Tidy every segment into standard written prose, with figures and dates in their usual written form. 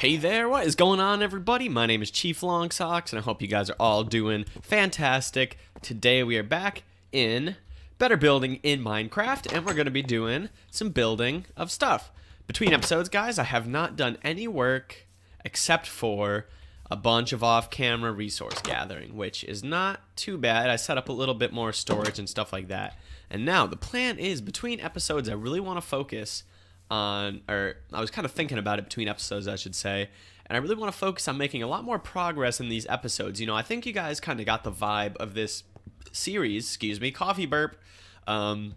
Hey there, what is going on, everybody? My name is Chief Longsocks, and I hope you guys are all doing fantastic. Today we are back in Better Building in Minecraft, and we're going to be doing some building of stuff. Between episodes, guys, I have not done any work except for a bunch of off-camera resource gathering, which is not too bad. I set up a little bit more storage and stuff like that. And now the plan is, between episodes, I really want to focus on, or I was kind of thinking about it between episodes, I should say, and I really want to focus on making a lot more progress in these episodes. You know, I think you guys kind of got the vibe of this series, coffee burp, the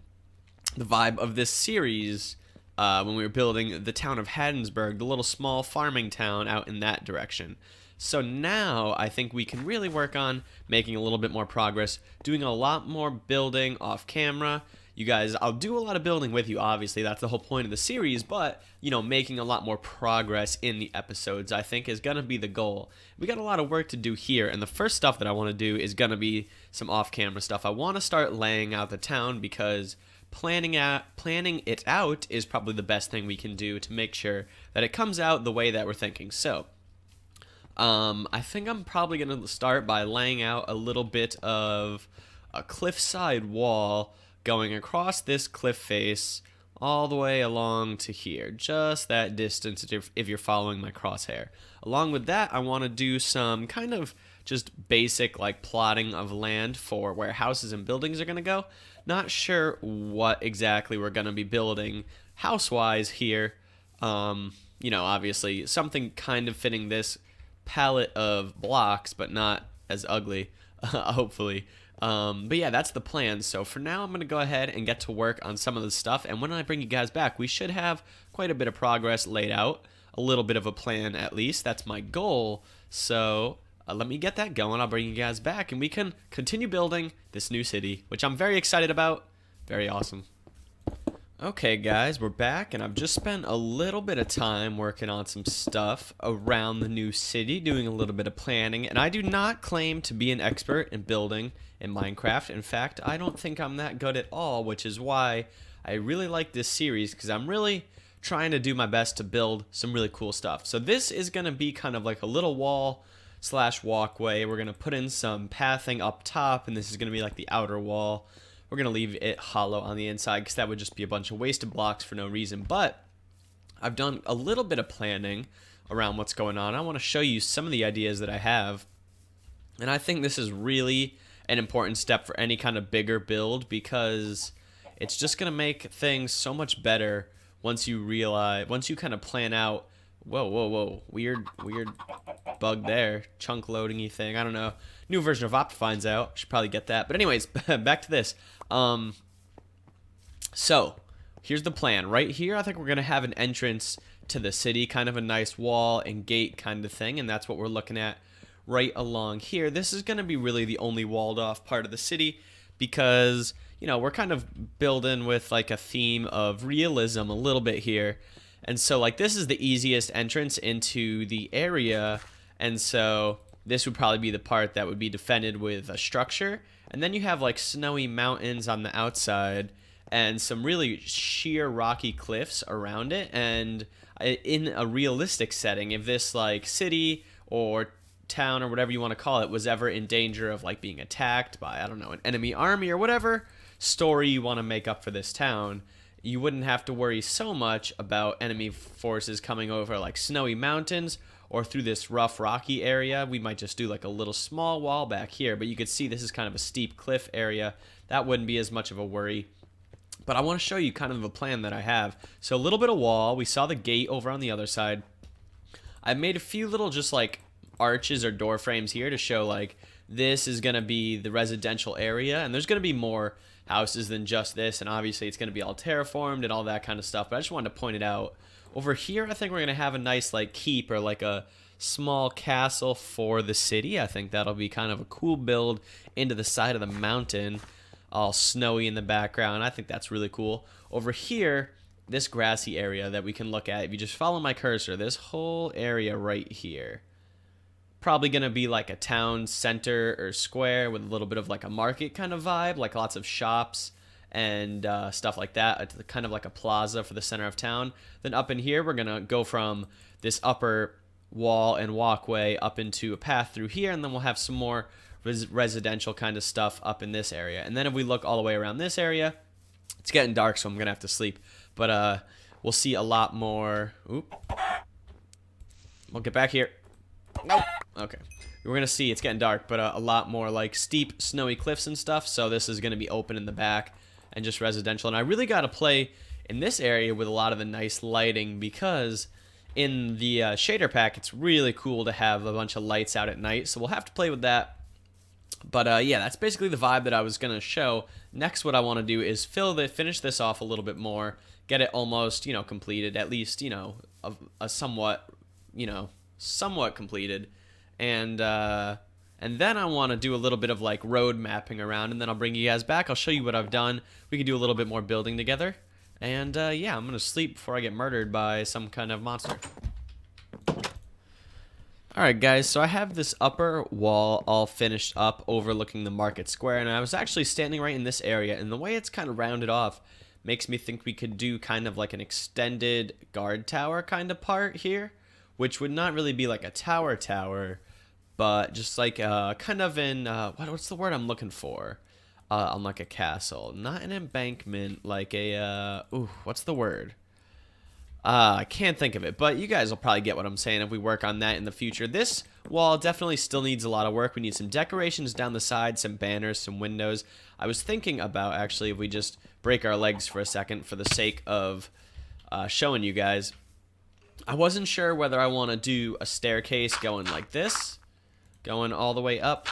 vibe of this series when we were building the town of Haddensburg, the little small farming town out in that direction. So now I think we can really work on making a little bit more progress, doing a lot more building off camera. You guys, I'll do a lot of building with you, obviously, that's the whole point of the series, but, you know, making a lot more progress in the episodes, I think, is going to be the goal. We got a lot of work to do here, and the first stuff that I want to do is going to be some off-camera stuff. I want to start laying out the town because planning it out is probably the best thing we can do to make sure that it comes out the way that we're thinking. So, I think I'm probably going to start by laying out a little bit of a cliffside wall going across this cliff face all the way along to here, just that distance if you're following my crosshair. Along with that, I want to do some kind of just basic like plotting of land for where houses and buildings are going to go. Not sure what exactly we're going to be building house-wise here. You know, obviously something kind of fitting this palette of blocks, but not as ugly, hopefully. But yeah, that's the plan. So for now, I'm going to go ahead and get to work on some of the stuff. And when I bring you guys back, we should have quite a bit of progress laid out. A little bit of a plan, at least. That's my goal. So let me get that going. I'll bring you guys back and we can continue building this new city, which I'm very excited about. Very awesome. Okay, guys, we're back, and I've just spent a little bit of time working on some stuff around the new city, doing a little bit of planning, and I do not claim to be an expert in building in Minecraft. In fact, I don't think I'm that good at all, which is why I really like this series, because I'm really trying to do my best to build some really cool stuff. So this is going to be kind of like a little wall / walkway. We're going to put in some pathing up top, and this is going to be like the outer wall. We're going to leave it hollow on the inside because that would just be a bunch of wasted blocks for no reason. But I've done a little bit of planning around what's going on. I want to show you some of the ideas that I have. And I think this is really an important step for any kind of bigger build because it's just going to make things so much better once you kind of plan out. Whoa. Weird bug there. Chunk loading-y thing. I don't know. New version of Optifine's out. Should probably get that. But anyways, back to this. So, here's the plan. Right here, I think we're going to have an entrance to the city. Kind of a nice wall and gate kind of thing. And that's what we're looking at right along here. This is going to be really the only walled off part of the city because, you know, we're kind of building with like a theme of realism a little bit here. And so, like, this is the easiest entrance into the area, and so this would probably be the part that would be defended with a structure. And then you have, like, snowy mountains on the outside and some really sheer rocky cliffs around it. And in a realistic setting, if this, like, city or town or whatever you want to call it was ever in danger of, like, being attacked by, I don't know, an enemy army or whatever story you want to make up for this town, you wouldn't have to worry so much about enemy forces coming over like snowy mountains or through this rough rocky area. We might just do like a little small wall back here, but you could see this is kind of a steep cliff area. That wouldn't be as much of a worry. But I want to show you kind of a plan that I have. So a little bit of wall. We saw the gate over on the other side. I've made a few little just like arches or door frames here to show like this is going to be the residential area, and there's going to be more houses than just this, and obviously it's going to be all terraformed and all that kind of stuff, but I just wanted to point it out. Over here, I think we're going to have a nice like keep or like a small castle for the city. I think that'll be kind of a cool build into the side of the mountain, all snowy in the background. I think that's really cool. Over here, this grassy area that we can look at, if you just follow my cursor, this whole area right here, probably going to be like a town center or square with a little bit of like a market kind of vibe, like lots of shops and stuff like that. It's kind of like a plaza for the center of town. Then up in here, we're going to go from this upper wall and walkway up into a path through here, and then we'll have some more residential kind of stuff up in this area. And then if we look all the way around this area, it's getting dark, so I'm gonna have to sleep. But we'll see a lot more. Oop. We'll get back here. Nope. Okay. We're gonna see it's getting dark, but a lot more like steep, snowy cliffs and stuff. So this is gonna be open in the back and just residential. And I really gotta play in this area with a lot of the nice lighting, because in the shader pack, it's really cool to have a bunch of lights out at night. So we'll have to play with that. But yeah, that's basically the vibe that I was gonna show. Next, what I want to do is finish this off a little bit more, get it almost, completed, at least, a somewhat, somewhat completed, and then I want to do a little bit of like road mapping around, and then I'll bring you guys back. I'll show you what I've done. We can do a little bit more building together, and yeah, I'm gonna sleep before I get murdered by some kind of monster. Alright guys, so I have this upper wall all finished up overlooking the market square, and I was actually standing right in this area, and the way it's kind of rounded off makes me think we could do kind of like an extended guard tower kind of part here, which would not really be like a tower, but just like kind of in, what's the word I'm looking for? On like a castle, not an embankment, like a, what's the word? I can't think of it, but you guys will probably get what I'm saying if we work on that in the future. This wall definitely still needs a lot of work. We need some decorations down the side, some banners, some windows. I was thinking about, actually, if we just break our legs for a second for the sake of showing you guys. I wasn't sure whether I want to do a staircase going like this, going all the way up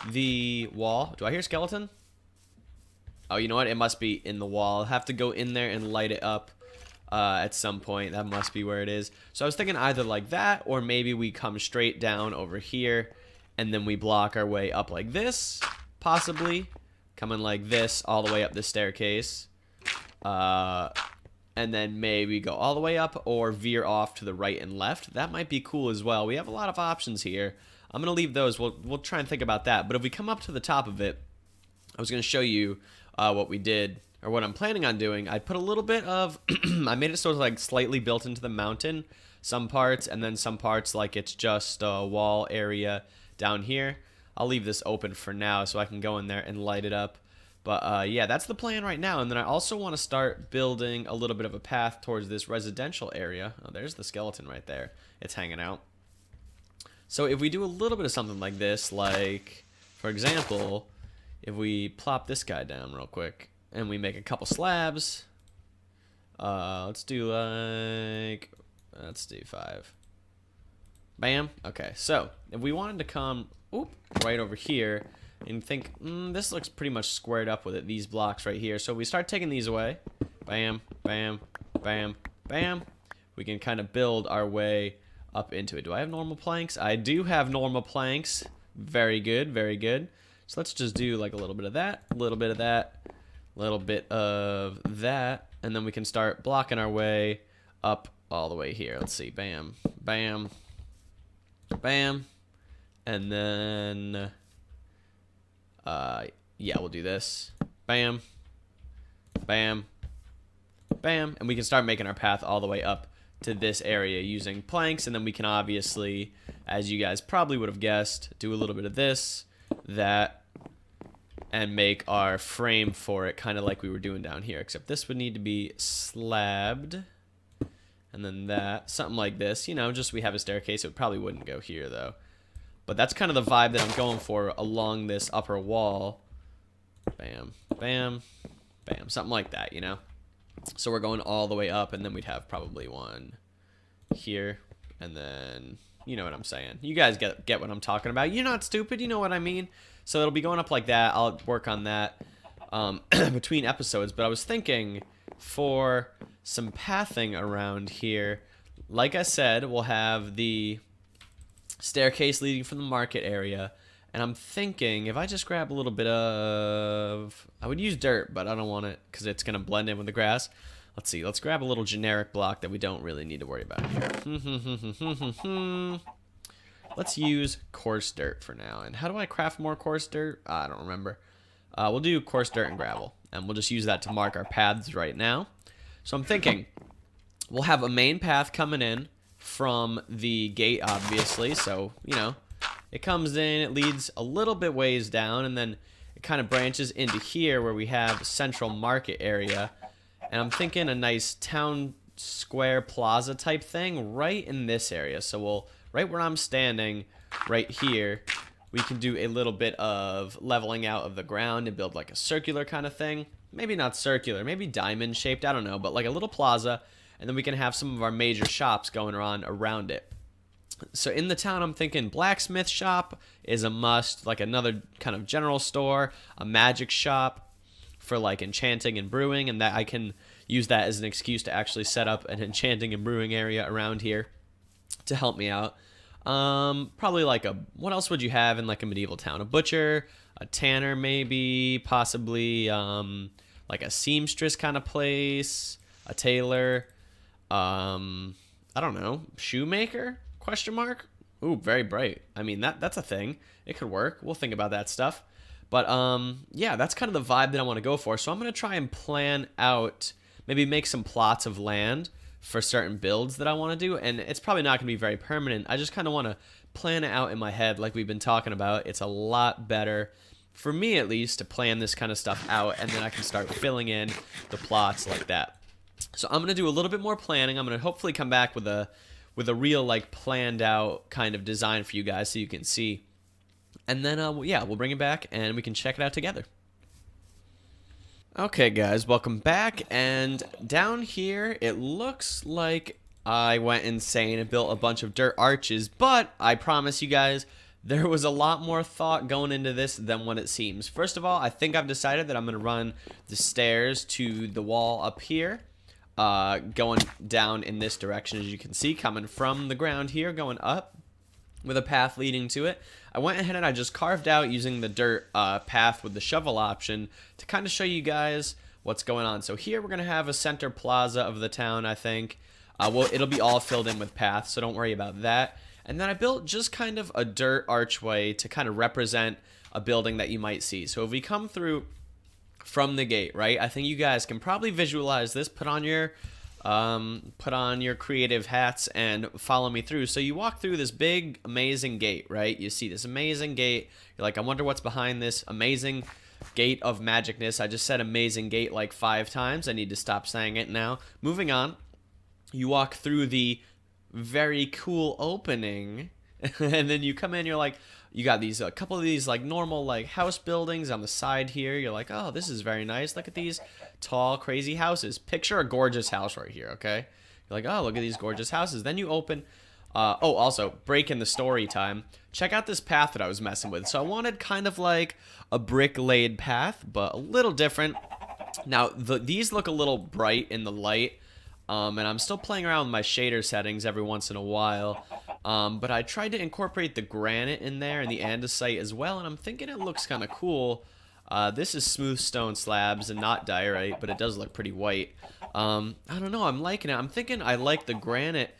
the wall. Do I hear skeleton? Oh, you know what? It must be in the wall. I'll have to go in there and light it up. At some point. That must be where it is. So I was thinking either like that, or maybe we come straight down over here and then we block our way up like this, possibly coming like this all the way up the staircase, and then maybe go all the way up or veer off to the right and left. That might be cool as well. We have a lot of options here. I'm gonna leave those. We'll try and think about that. But if we come up to the top of it, I was gonna show you what we did, or what I'm planning on doing. I put a little bit of, I made it so it's like slightly built into the mountain, some parts, and then some parts like it's just a wall area down here. I'll leave this open for now so I can go in there and light it up. But yeah, that's the plan right now. And then I also want to start building a little bit of a path towards this residential area. Oh, there's the skeleton right there. It's hanging out. So if we do a little bit of something like this, like, for example, if we plop this guy down real quick, and we make a couple slabs. Let's do 5. Bam. Okay, so if we wanted to come right over here and think, this looks pretty much squared up with it, these blocks right here. So we start taking these away. Bam, bam, bam, bam. We can kind of build our way up into it. Do I have normal planks? I do have normal planks. Very good, very good. So let's just do like a little bit of that, a little bit of that, little bit of that, and then we can start blocking our way up all the way here. Let's see. Bam, bam, bam, and then yeah, we'll do this. Bam, bam, bam, and we can start making our path all the way up to this area using planks, and then we can obviously, as you guys probably would have guessed, do a little bit of this, that, and make our frame for it kind of like we were doing down here, except this would need to be slabbed, and then that, something like this, just we have a staircase. It probably wouldn't go here though, but that's kind of the vibe that I'm going for along this upper wall. Bam, bam, bam, something like that, so we're going all the way up, and then we'd have probably one here, and then you know what I'm saying. You guys get what I'm talking about. You're not stupid. You know what I mean. So it'll be going up like that. I'll work on that between episodes. But I was thinking for some pathing around here, like I said, we'll have the staircase leading from the market area. And I'm thinking if I just grab a little bit of, I would use dirt, but I don't want it because it's going to blend in with the grass. Let's see. Let's grab a little generic block that we don't really need to worry about here. Let's use coarse dirt for now. And how do I craft more coarse dirt? I don't remember. We'll do coarse dirt and gravel. And we'll just use that to mark our paths right now. So I'm thinking we'll have a main path coming in from the gate, obviously. So, you know, it comes in, it leads a little bit ways down, and then it kind of branches into here where we have Central Market area. And I'm thinking a nice town square plaza type thing right in this area. So we'll, right where I'm standing, right here, we can do a little bit of leveling out of the ground and build like a circular kind of thing. Maybe not circular, maybe diamond shaped, I don't know, but like a little plaza. And then we can have some of our major shops going on around it. So in the town, I'm thinking blacksmith shop is a must, like another kind of general store, a magic shop for like enchanting and brewing, and that I can use that as an excuse to actually set up an enchanting and brewing area around here to help me out. Probably like what else would you have in like a medieval town? A butcher, a tanner maybe, possibly like a seamstress kind of place, a tailor, I don't know, shoemaker? Question mark? Ooh, very bright. I mean, that's a thing. It could work. We'll think about that stuff. But yeah, that's kind of the vibe that I want to go for. So I'm going to try and plan out, maybe make some plots of land for certain builds that I want to do. And it's probably not going to be very permanent. I just kind of want to plan it out in my head like we've been talking about. It's a lot better, for me at least, to plan this kind of stuff out. And then I can start filling in the plots like that. So I'm going to do a little bit more planning. I'm going to hopefully come back with a real like planned out kind of design for you guys so you can see. And then yeah, we'll bring it back and we can check it out together. Okay guys, welcome back, and down here it looks like I went insane and built a bunch of dirt arches, but I promise you guys there was a lot more thought going into this than what it seems. First of all, I think I've decided that I'm going to run the stairs to the wall up here. Going down in this direction, as you can see, coming from the ground here, going up with a path leading to it. I went ahead and I just carved out using the dirt path with the shovel option to kind of show you guys what's going on. So here we're going to have a center plaza of the town, I think. Well, it'll be all filled in with paths, so don't worry about that. And then I built just kind of a dirt archway to kind of represent a building that you might see. So if we come through from the gate, right? I think you guys can probably visualize this. Put on your creative hats and follow me through. So you walk through this big, amazing gate, right? You see this amazing gate. You're like, I wonder what's behind this amazing gate of magicness. I just said amazing gate like 5 times. I need to stop saying it now. Moving on, you walk through the very cool opening, and then you come in. You're like, you got these a couple of these like normal like house buildings on the side here. You're like, oh, this is very nice. Look at these tall, crazy houses. Picture a gorgeous house right here, okay? You're like, oh, look at these gorgeous houses. Then you open. Oh, also, break in the story time. Check out this path that I was messing with. So I wanted kind of like a brick-laid path, but a little different. Now, these look a little bright in the light. And I'm still playing around with my shader settings every once in a while. But I tried to incorporate the granite in there and the andesite as well, and I'm thinking it looks kind of cool. This is smooth stone slabs and not diorite, but it does look pretty white. I don't know, I'm liking it. I'm thinking I like the granite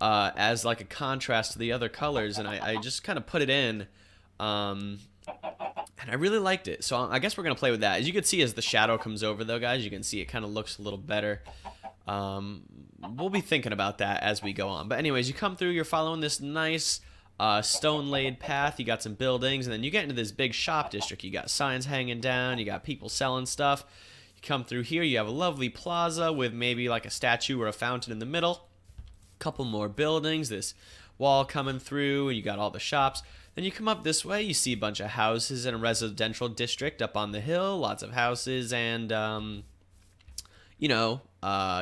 as like a contrast to the other colors, and I just kind of put it in. And I really liked it. So I guess we're going to play with that. As you can see, as the shadow comes over, though, guys, you can see it kind of looks a little better. We'll be thinking about that as we go on. But anyways, you come through, you're following this nice stone-laid path. You got some buildings, and then you get into this big shop district. You got signs hanging down. You got people selling stuff. You come through here. You have a lovely plaza with maybe like a statue or a fountain in the middle. Couple more buildings. This wall coming through. You got all the shops. Then you come up this way. You see a bunch of houses in a residential district up on the hill. Lots of houses and, you know,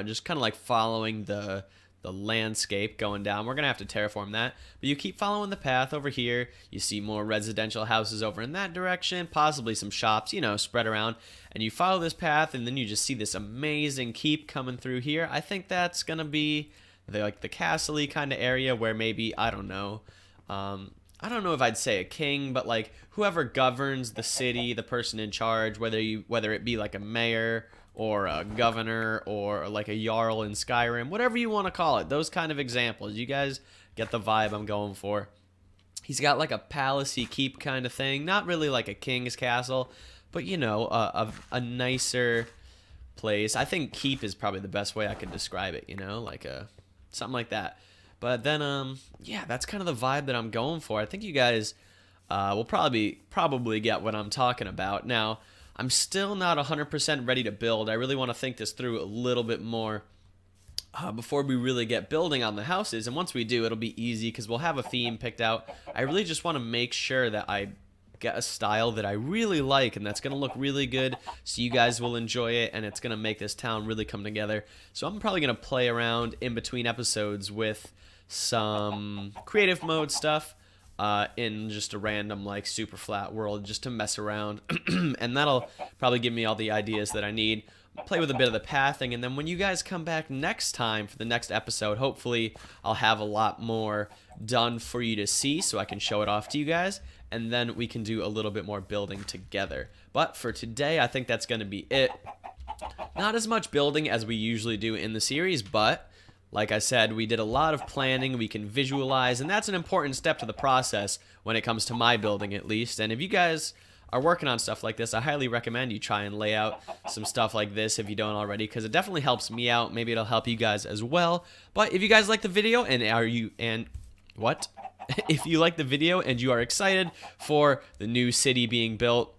just kind of like following the landscape going down. We're going to have to terraform that. But you keep following the path over here. You see more residential houses over in that direction. Possibly some shops, you know, spread around. And you follow this path, and then you just see this amazing keep coming through here. I think that's going to be like the castle-y kind of area where maybe, I don't know. I don't know if I'd say a king, but like whoever governs the city, the person in charge, whether it be like a mayor or a governor or like a jarl in Skyrim, whatever you want to call it. Those kind of examples. You guys get the vibe I'm going for. He's got like a palace-y keep kind of thing. Not really like a king's castle, but you know, a nicer place. I think keep is probably the best way I could describe it, you know, like something like that. But then, yeah, that's kind of the vibe that I'm going for. I think you guys will probably get what I'm talking about. Now, I'm still not 100% ready to build. I really want to think this through a little bit more before we really get building on the houses. And once we do, it'll be easy because we'll have a theme picked out. I really just want to make sure that I get a style that I really like and that's going to look really good so you guys will enjoy it, and it's going to make this town really come together. So I'm probably going to play around in between episodes with some creative mode stuff in just a random like super flat world just to mess around and that'll probably give me all the ideas that I need. Play with a bit of the pathing, and then when you guys come back next time for the next episode, hopefully I'll have a lot more done for you to see so I can show it off to you guys, and then we can do a little bit more building together. But for today, I think that's going to be it. Not as much building as we usually do in the series, but like I said, we did a lot of planning. We can visualize, and that's an important step to the process when it comes to my building, at least. And if you guys are working on stuff like this, I highly recommend you try and lay out some stuff like this if you don't already, because it definitely helps me out. Maybe it'll help you guys as well. But if you guys like the video if you like the video and you are excited for the new city being built,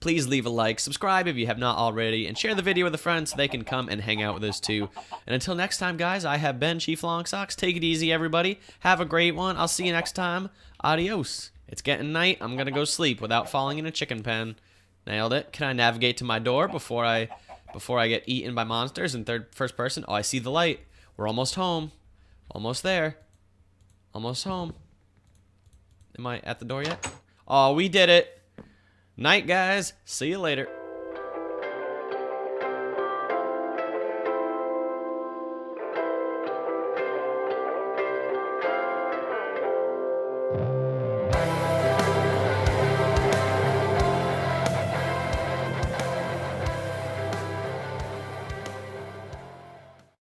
please leave a like, subscribe if you have not already, and share the video with a friend so they can come and hang out with us too. And until next time, guys, I have been Chief Longsocks. Take it easy, everybody. Have a great one. I'll see you next time. Adios. It's getting night. I'm going to go sleep without falling in a chicken pen. Nailed it. Can I navigate to my door before I get eaten by monsters in first person? Oh, I see the light. We're almost home. Almost there. Almost home. Am I at the door yet? Oh, we did it. Night, guys. See you later.